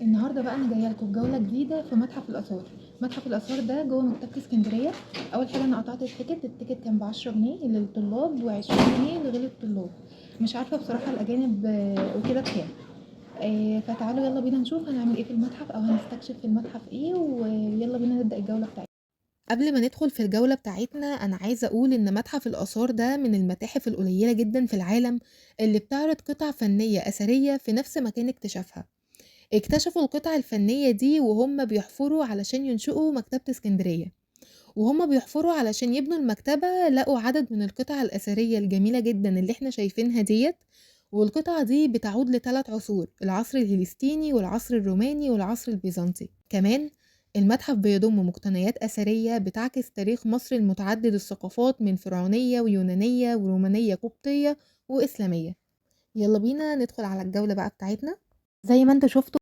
النهارده بقى انا جايه لكم بجوله جديده في متحف الاثار. متحف الاثار ده جوه مكتبه اسكندريه. اول حاجه انا قطعت التيكت كان ب10 جنيه للطلاب و20 جنيه لغير الطلاب. مش عارفه بصراحه الاجانب وكده بكام. فتعالوا يلا بينا نشوف هنعمل ايه في المتحف او هنستكشف في المتحف ايه، ويلا بينا نبدا الجوله بتاعتنا. قبل ما ندخل في الجولة بتاعتنا أنا عايزة أقول إن متحف الآثار ده من المتاحف القليلة جدا في العالم اللي بتعرض قطع فنية أثرية في نفس مكان اكتشافها. اكتشفوا القطع الفنية دي وهم بيحفروا علشان ينشئوا مكتبة اسكندرية، وهم بيحفروا علشان يبنوا المكتبة لقوا عدد من القطع الأثرية الجميلة جدا اللي احنا شايفينها ديت. والقطع دي بتعود ل3 عصور: العصر الهيلستيني والعصر الروماني والعصر البيزنطي. كمان المتحف بيضم مقتنيات أثرية بتعكس تاريخ مصر المتعدد الثقافات من فرعونية ويونانية ورومانية قبطية وإسلامية. يلا بينا ندخل على الجولة بقى بتاعتنا. زي ما انت شفتوا